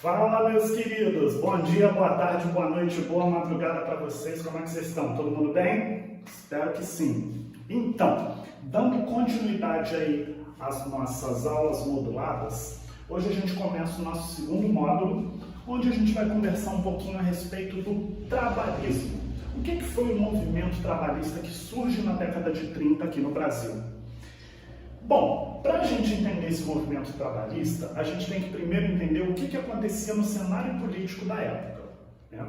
Fala, meus queridos! Bom dia, boa tarde, boa noite, boa madrugada para vocês. Como é que vocês estão? Todo mundo bem? Espero que sim. Então, dando continuidade aí às nossas aulas moduladas, hoje a gente começa o nosso segundo módulo, onde a gente vai conversar um pouquinho a respeito do trabalhismo. O que foi o movimento trabalhista que surge na década de 30 aqui no Brasil? Bom, para a gente entender esse movimento trabalhista, a gente tem que primeiro entender o que acontecia no cenário político da época, né?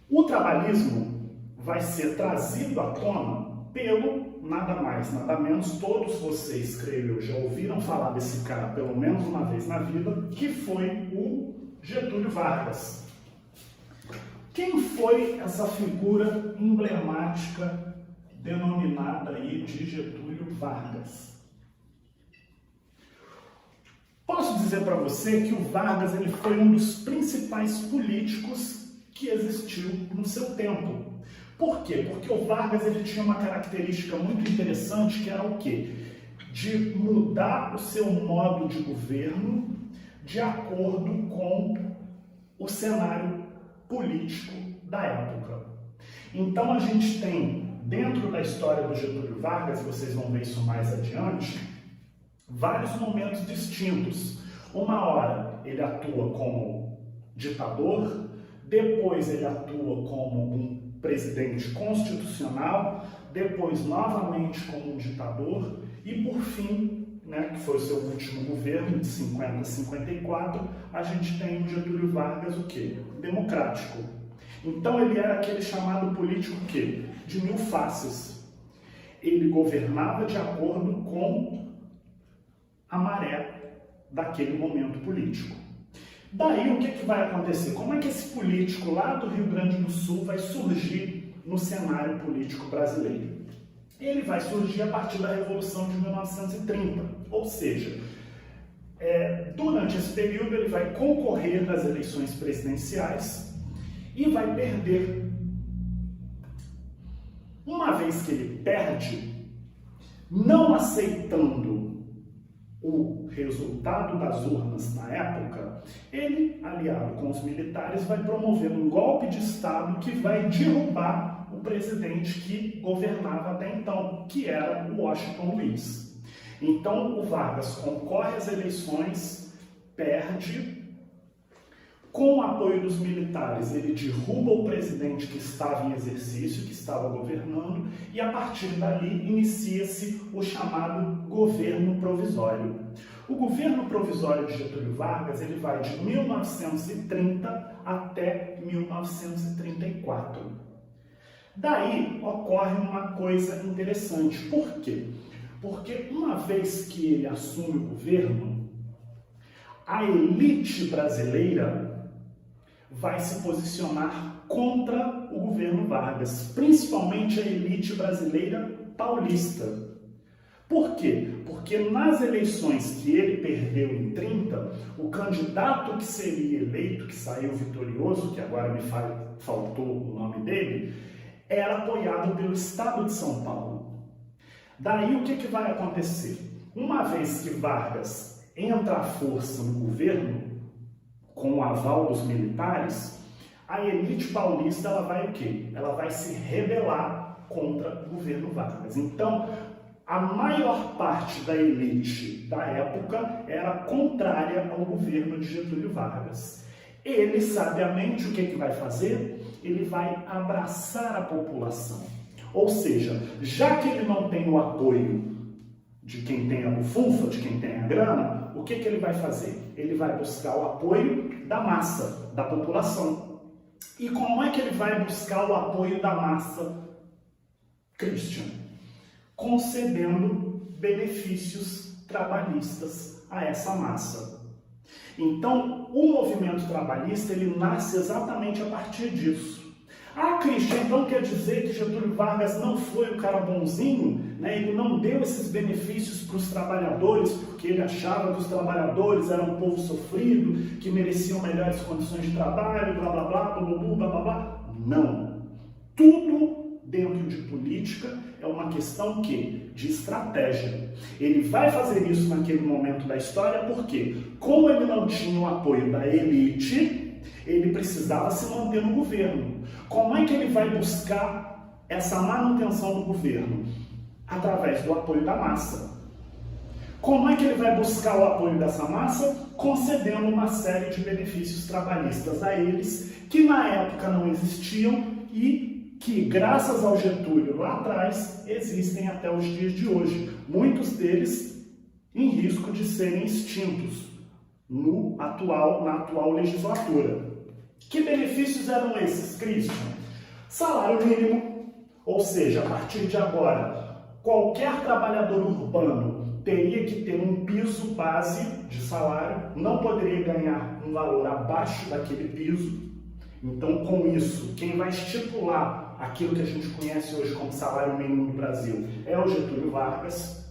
O trabalhismo vai ser trazido à tona pelo, nada mais, nada menos, todos vocês, creio eu, já ouviram falar desse cara pelo menos uma vez na vida, que foi o Getúlio Vargas. Quem foi essa figura emblemática denominada aí de Getúlio Vargas? Posso dizer para você que o Vargas ele foi um dos principais políticos que existiu no seu tempo. Por quê? Porque o Vargas ele tinha uma característica muito interessante, que era o quê? De mudar o seu modo de governo de acordo com o cenário político da época. Então a gente tem, dentro da história do Getúlio Vargas, e vocês vão ver isso mais adiante, vários momentos distintos. Uma hora ele atua como ditador, depois ele atua como um presidente constitucional, depois novamente como um ditador e por fim, né, que foi o seu último governo de 50 a 54, a gente tem o Getúlio Vargas o quê? Democrático. Então ele era aquele chamado político o quê? De mil faces. Ele governava de acordo com a maré daquele momento político. Daí o que vai acontecer? Como é que esse político lá do Rio Grande do Sul vai surgir no cenário político brasileiro? Ele vai surgir a partir da Revolução de 1930, ou seja, durante esse período ele vai concorrer nas eleições presidenciais e vai perder. Uma vez que ele perde, não aceitando o resultado das urnas na época, ele, aliado com os militares, vai promover um golpe de Estado que vai derrubar o presidente que governava até então, que era o Washington Luiz. Então o Vargas concorre às eleições, perde. Com o apoio dos militares, ele derruba o presidente que estava em exercício, que estava governando, e a partir dali inicia-se o chamado governo provisório. O governo provisório de Getúlio Vargas ele vai de 1930 até 1934. Daí ocorre uma coisa interessante. Por quê? Porque uma vez que ele assume o governo, a elite brasileira vai se posicionar contra o governo Vargas, principalmente a elite brasileira paulista. Por quê? Porque nas eleições que ele perdeu em 30, o candidato que seria eleito, que saiu vitorioso, que agora me faltou o nome dele, era apoiado pelo Estado de São Paulo. Daí o que vai acontecer? Uma vez que Vargas entra à força no governo, com o aval dos militares, a elite paulista ela vai o quê? Ela vai se rebelar contra o governo Vargas. Então, a maior parte da elite da época era contrária ao governo de Getúlio Vargas. Ele, sabiamente, o que vai fazer? Ele vai abraçar a população. Ou seja, já que ele não tem o apoio de quem tem a bufunfa, de quem tem a grana, o que ele vai fazer? Ele vai buscar o apoio da massa, da população. E como é que ele vai buscar o apoio da massa, Christian? Concedendo benefícios trabalhistas a essa massa. Então, o movimento trabalhista ele nasce exatamente a partir disso. Ah, Christian, então quer dizer que Getúlio Vargas não foi o cara bonzinho, né? Ele não deu esses benefícios para os trabalhadores porque ele achava que os trabalhadores eram um povo sofrido, que mereciam melhores condições de trabalho, blá blá blá, blá blá blá blá blá. Não. Tudo dentro de política é uma questão de estratégia. Ele vai fazer isso naquele momento da história porque, como ele não tinha o apoio da elite, ele precisava se manter no governo. Como é que ele vai buscar essa manutenção do governo? Através do apoio da massa. Como é que ele vai buscar o apoio dessa massa? Concedendo uma série de benefícios trabalhistas a eles, que na época não existiam e que, graças ao Getúlio lá atrás, existem até os dias de hoje. Muitos deles em risco de serem extintos na atual legislatura. Que benefícios eram esses, Christian? Salário mínimo, ou seja, a partir de agora, qualquer trabalhador urbano teria que ter um piso base de salário, não poderia ganhar um valor abaixo daquele piso. Então, com isso, quem vai estipular aquilo que a gente conhece hoje como salário mínimo no Brasil é o Getúlio Vargas.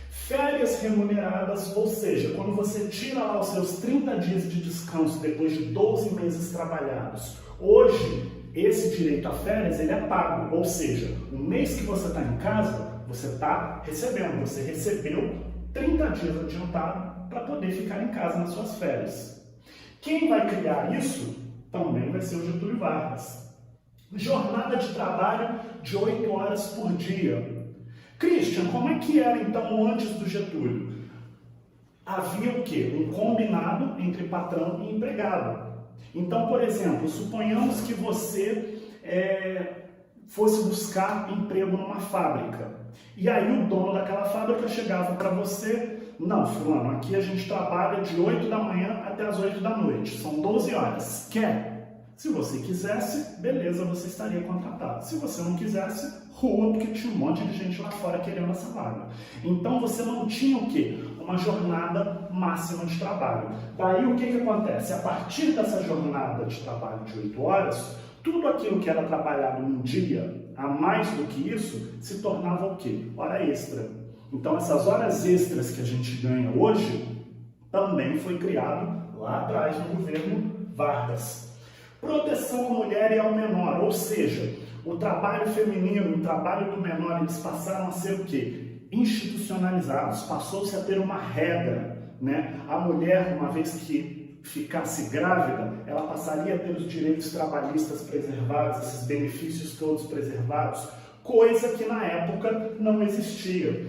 Férias remuneradas, ou seja, quando você tira lá os seus 30 dias de descanso depois de 12 meses trabalhados. Hoje, esse direito a férias ele é pago, ou seja, o mês que você está em casa, você está recebendo, você recebeu 30 dias adiantado para poder ficar em casa nas suas férias. Quem vai criar isso também vai ser o Getúlio Vargas. Jornada de trabalho de 8 horas por dia. Christian, como é que era então antes do Getúlio? Havia o quê? Um combinado entre patrão e empregado. Então, por exemplo, suponhamos que você fosse buscar emprego numa fábrica. E aí o dono daquela fábrica chegava para você: não, fulano, aqui a gente trabalha de 8 da manhã até as 8 da noite. São 12 horas. Quer? Se você quisesse, beleza, você estaria contratado. Se você não quisesse, rua, porque tinha um monte de gente lá fora querendo essa vaga. Então você não tinha o quê? Uma jornada máxima de trabalho. Daí o que acontece? A partir dessa jornada de trabalho de 8 horas, tudo aquilo que era trabalhado num dia, a mais do que isso, se tornava o quê? Hora extra. Então essas horas extras que a gente ganha hoje, também foi criado lá atrás no governo Vargas. Proteção à mulher e ao menor, ou seja, o trabalho feminino, o trabalho do menor, eles passaram a ser o quê? Institucionalizados, passou-se a ter uma regra, né? A mulher, uma vez que ficasse grávida, ela passaria a ter os direitos trabalhistas preservados, esses benefícios todos preservados, coisa que na época não existia.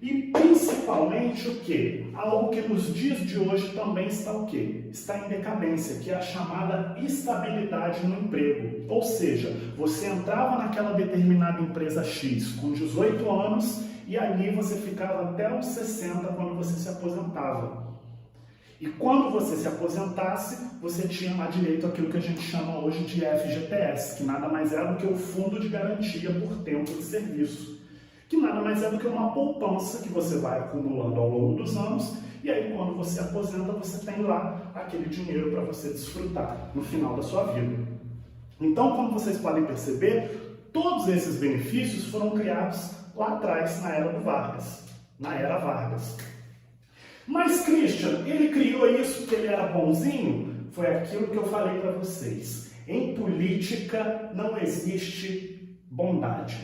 E principalmente o quê? Algo que nos dias de hoje também está o quê? Está em decadência, que é a chamada estabilidade no emprego. Ou seja, você entrava naquela determinada empresa X com 18 anos e ali você ficava até os 60 quando você se aposentava. E quando você se aposentasse, você tinha lá direito àquilo que a gente chama hoje de FGTS, que nada mais é do que o Fundo de Garantia por Tempo de Serviço, que nada mais é do que uma poupança que você vai acumulando ao longo dos anos, e aí quando você aposenta, você tem lá aquele dinheiro para você desfrutar no final da sua vida. Então, como vocês podem perceber, todos esses benefícios foram criados lá atrás, na era do Vargas, na era Vargas. Mas Christian, ele criou isso porque ele era bonzinho? Foi aquilo que eu falei para vocês. Em política não existe bondade,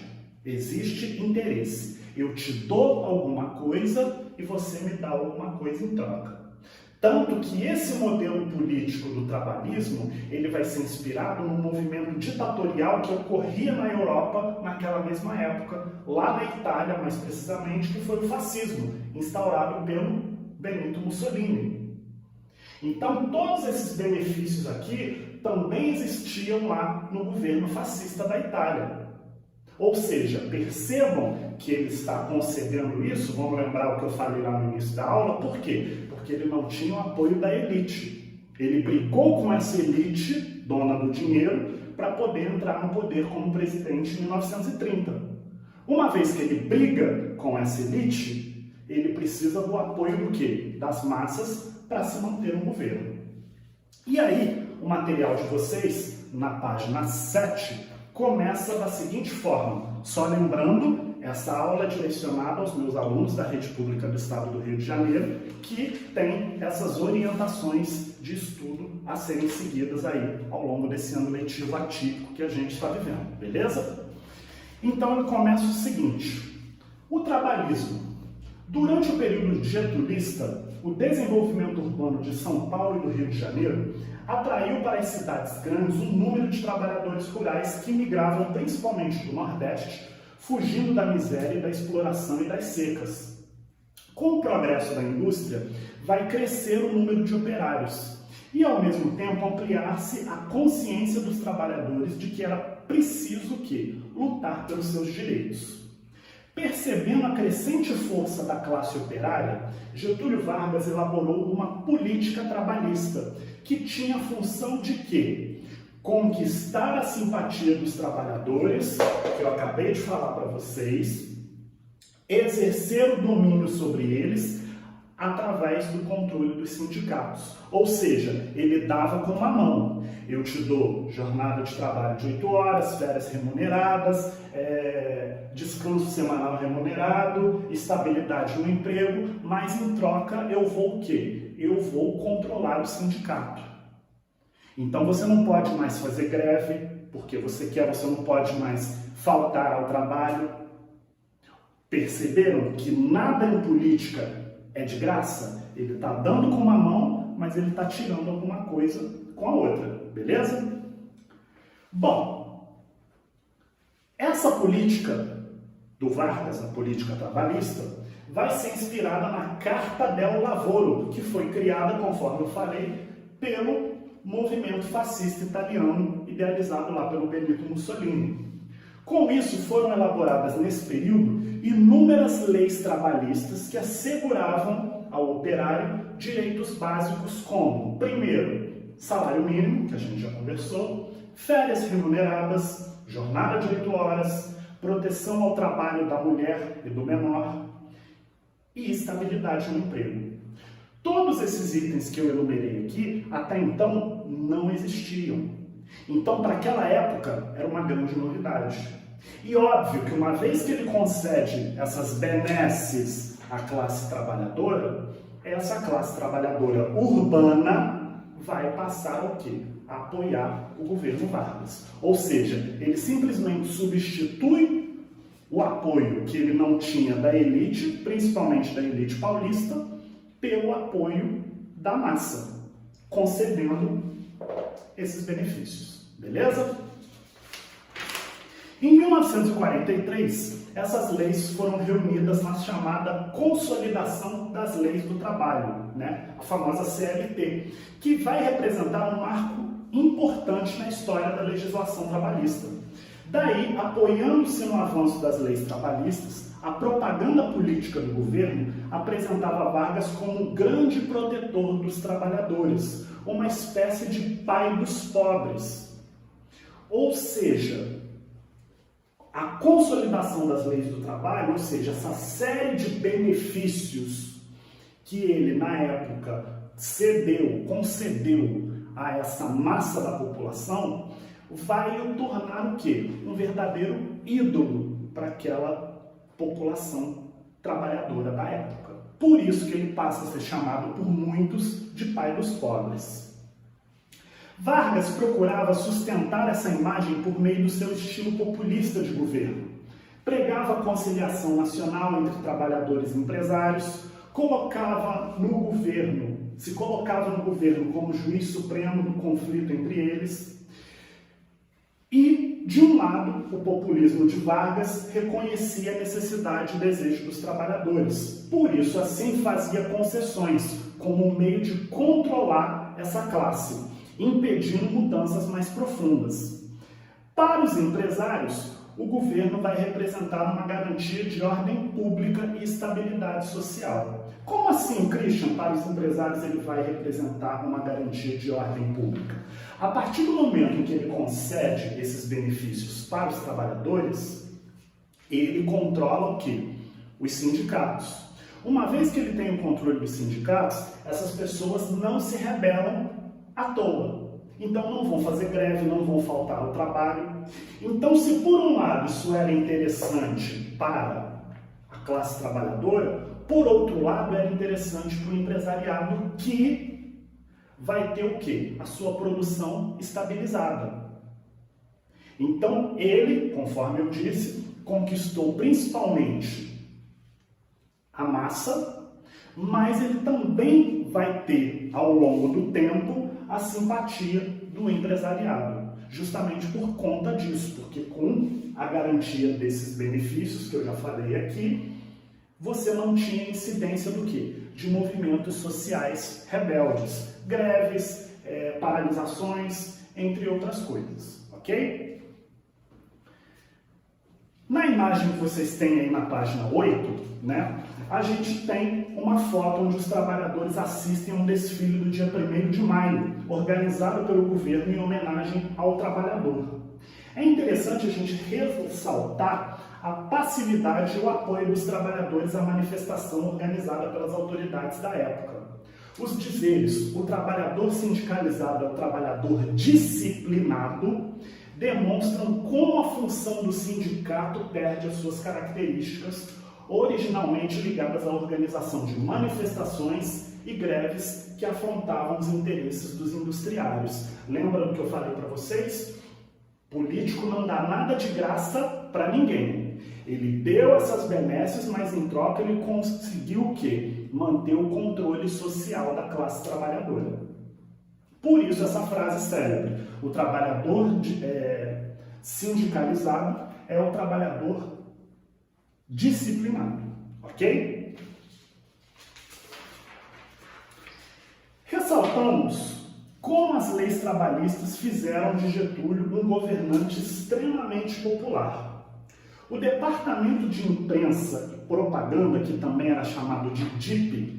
existe interesse. Eu te dou alguma coisa e você me dá alguma coisa em troca. Tanto que esse modelo político do trabalhismo, ele vai ser inspirado num movimento ditatorial que ocorria na Europa naquela mesma época, lá na Itália mais precisamente, que foi o fascismo, instaurado pelo Benito Mussolini. Então, todos esses benefícios aqui também existiam lá no governo fascista da Itália. Ou seja, percebam que ele está concedendo isso, vamos lembrar o que eu falei lá no início da aula, por quê? Porque ele não tinha o apoio da elite. Ele brigou com essa elite, dona do dinheiro, para poder entrar no poder como presidente em 1930. Uma vez que ele briga com essa elite, ele precisa do apoio do quê? Das massas para se manter no governo. E aí, o material de vocês, na página 7, começa da seguinte forma. Só lembrando, essa aula é direcionada aos meus alunos da Rede Pública do Estado do Rio de Janeiro, que tem essas orientações de estudo a serem seguidas aí ao longo desse ano letivo atípico que a gente está vivendo, beleza? Então ele começa o seguinte: o trabalhismo. Durante o período getulista, o desenvolvimento urbano de São Paulo e do Rio de Janeiro atraiu para as cidades grandes um número de trabalhadores rurais que migravam principalmente do Nordeste, fugindo da miséria, da exploração e das secas. Com o progresso da indústria, vai crescer o número de operários e, ao mesmo tempo, ampliar-se a consciência dos trabalhadores de que era preciso lutar pelos seus direitos. Percebendo a crescente força da classe operária, Getúlio Vargas elaborou uma política trabalhista que tinha a função de conquistar a simpatia dos trabalhadores, que eu acabei de falar para vocês, exercer o domínio sobre eles através do controle dos sindicatos. Ou seja, ele dava com uma mão. Eu te dou jornada de trabalho de 8 horas, férias remuneradas, descanso semanal remunerado, estabilidade no emprego, mas em troca eu vou Eu vou controlar o sindicato. Então você não pode mais fazer greve, porque você não pode mais faltar ao trabalho. Perceberam que nada em política é de graça? Ele está dando com uma mão, mas ele está tirando alguma coisa com a outra, beleza? Bom, essa política do Vargas, a política trabalhista, vai ser inspirada na Carta del Lavoro, que foi criada, conforme eu falei, pelo movimento fascista italiano, idealizado lá pelo Benito Mussolini. Com isso, foram elaboradas nesse período inúmeras leis trabalhistas que asseguravam ao operário direitos básicos como, primeiro, salário mínimo, que a gente já conversou, férias remuneradas, jornada de 8 horas, proteção ao trabalho da mulher e do menor e estabilidade no emprego. Todos esses itens que eu enumerei aqui, até então, não existiam. Então, para aquela época, era uma grande novidade. E óbvio que uma vez que ele concede essas benesses à classe trabalhadora, essa classe trabalhadora urbana vai passar a apoiar o governo Vargas. Ou seja, ele simplesmente substitui o apoio que ele não tinha da elite, principalmente da elite paulista, pelo apoio da massa, concedendo esses benefícios. Beleza? Em 1943, essas leis foram reunidas na chamada Consolidação das Leis do Trabalho, a famosa CLT, que vai representar um marco importante na história da legislação trabalhista. Daí, apoiando-se no avanço das leis trabalhistas, a propaganda política do governo apresentava Vargas como um grande protetor dos trabalhadores, uma espécie de pai dos pobres. Ou seja, a consolidação das leis do trabalho, ou seja, essa série de benefícios que ele, na época, concedeu a essa massa da população, vai o tornar um verdadeiro ídolo para aquela população trabalhadora da época. Por isso que ele passa a ser chamado por muitos de pai dos pobres. Vargas procurava sustentar essa imagem por meio do seu estilo populista de governo. Pregava a conciliação nacional entre trabalhadores e empresários, se colocava no governo como juiz supremo do conflito entre eles. E, de um lado, o populismo de Vargas reconhecia a necessidade e desejo dos trabalhadores. Por isso, assim, fazia concessões como um meio de controlar essa classe, impedindo mudanças mais profundas. Para os empresários, o governo vai representar uma garantia de ordem pública e estabilidade social. Como assim, Christian? Para os empresários ele vai representar uma garantia de ordem pública? A partir do momento em que ele concede esses benefícios para os trabalhadores, ele controla os sindicatos. Uma vez que ele tem o controle dos sindicatos, essas pessoas não se rebelam à toa. Então não vão fazer greve, não vão faltar ao trabalho. Então, se por um lado isso era interessante para a classe trabalhadora, por outro lado era interessante para o empresariado, que vai ter a sua produção estabilizada. Então, ele, conforme eu disse, conquistou principalmente a massa, mas ele também vai ter, ao longo do tempo, a simpatia do empresariado, justamente por conta disso, porque com a garantia desses benefícios que eu já falei aqui, você não tinha incidência do quê? De movimentos sociais rebeldes, greves, paralisações, entre outras coisas, ok? Na imagem que vocês têm aí na página 8, né, a gente tem uma foto onde os trabalhadores assistem a um desfile do dia 1º de maio, organizado pelo governo em homenagem ao trabalhador. É interessante a gente ressaltar a passividade e o apoio dos trabalhadores à manifestação organizada pelas autoridades da época. Os dizeres, o trabalhador sindicalizado é o trabalhador disciplinado, demonstram como a função do sindicato perde as suas características, originalmente ligadas à organização de manifestações e greves que afrontavam os interesses dos industriários. Lembra do que eu falei para vocês? Político não dá nada de graça para ninguém. Ele deu essas benesses, mas em troca ele conseguiu o quê? Manter o controle social da classe trabalhadora. Por isso essa frase célebre, o trabalhador sindicalizado é o trabalhador disciplinado, ok? Ressaltamos como as leis trabalhistas fizeram de Getúlio um governante extremamente popular. O Departamento de Imprensa e Propaganda, que também era chamado de DIP,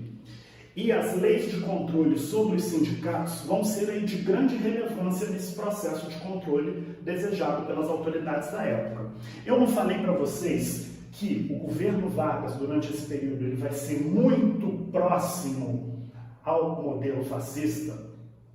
e as leis de controle sobre os sindicatos vão ser aí de grande relevância nesse processo de controle desejado pelas autoridades da época. Eu não falei para vocês que o governo Vargas, durante esse período, ele vai ser muito próximo ao modelo fascista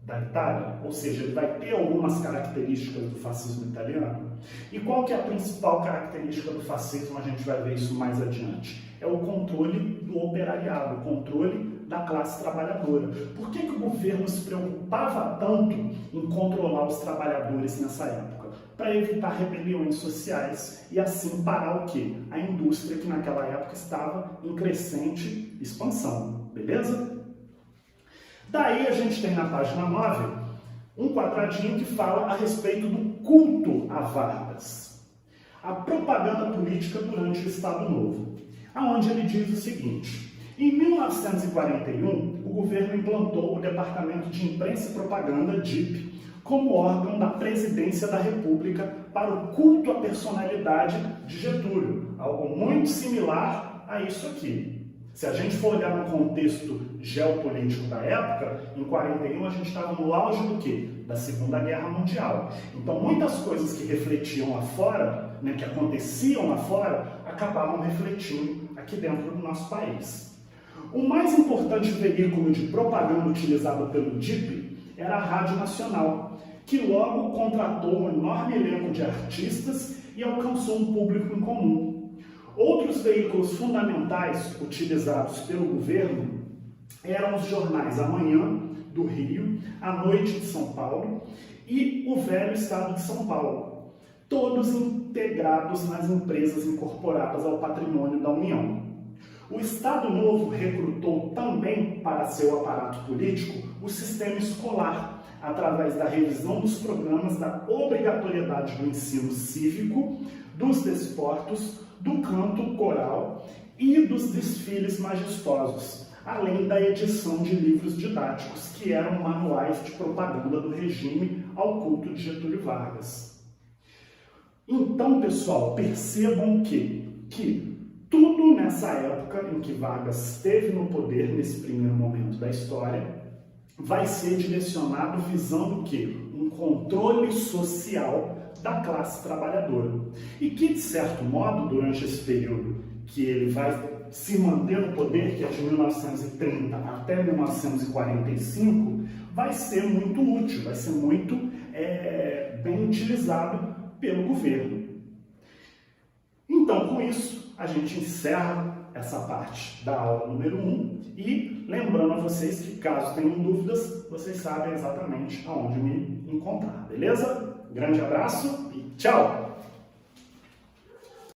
da Itália, ou seja, ele vai ter algumas características do fascismo italiano. E qual que é a principal característica do fascismo? A gente vai ver isso mais adiante. É o controle do operariado, o controle da classe trabalhadora. Por que o governo se preocupava tanto em controlar os trabalhadores nessa época? Para evitar rebeliões sociais e assim parar o quê? A indústria que naquela época estava em crescente expansão, beleza? Daí a gente tem na página 9 um quadradinho que fala a respeito do culto a Vargas. A propaganda política durante o Estado Novo, aonde ele diz o seguinte: em 1941, o governo implantou o Departamento de Imprensa e Propaganda, DIP, como órgão da Presidência da República para o culto à personalidade de Getúlio, algo muito similar a isso aqui. Se a gente for olhar no contexto geopolítico da época, em 41 a gente estava no auge do quê? Da Segunda Guerra Mundial. Então muitas coisas que refletiam lá fora, né, que aconteciam lá fora, acabavam refletindo aqui dentro do nosso país. O mais importante veículo de propaganda utilizado pelo DIP era a Rádio Nacional, que logo contratou um enorme elenco de artistas e alcançou um público em comum. Outros veículos fundamentais utilizados pelo governo eram os jornais A Manhã, do Rio, A Noite de São Paulo e O Velho Estado de São Paulo, todos integrados nas empresas incorporadas ao patrimônio da União. O Estado Novo recrutou também para seu aparato político o sistema escolar, através da revisão dos programas da obrigatoriedade do ensino cívico, dos desportos, do canto coral e dos desfiles majestosos, além da edição de livros didáticos, que eram manuais de propaganda do regime ao culto de Getúlio Vargas. Então, pessoal, percebam que tudo nessa época em que Vargas esteve no poder, nesse primeiro momento da história, vai ser direcionado visando o quê? Um controle social da classe trabalhadora. E que, de certo modo, durante esse período que ele vai se manter no poder, que é de 1930 até 1945, vai ser muito útil, vai ser muito bem utilizado pelo governo. Então, com isso, a gente encerra essa parte da aula número 1 e lembrando a vocês que, caso tenham dúvidas, vocês sabem exatamente aonde me encontrar, beleza? Grande abraço e tchau!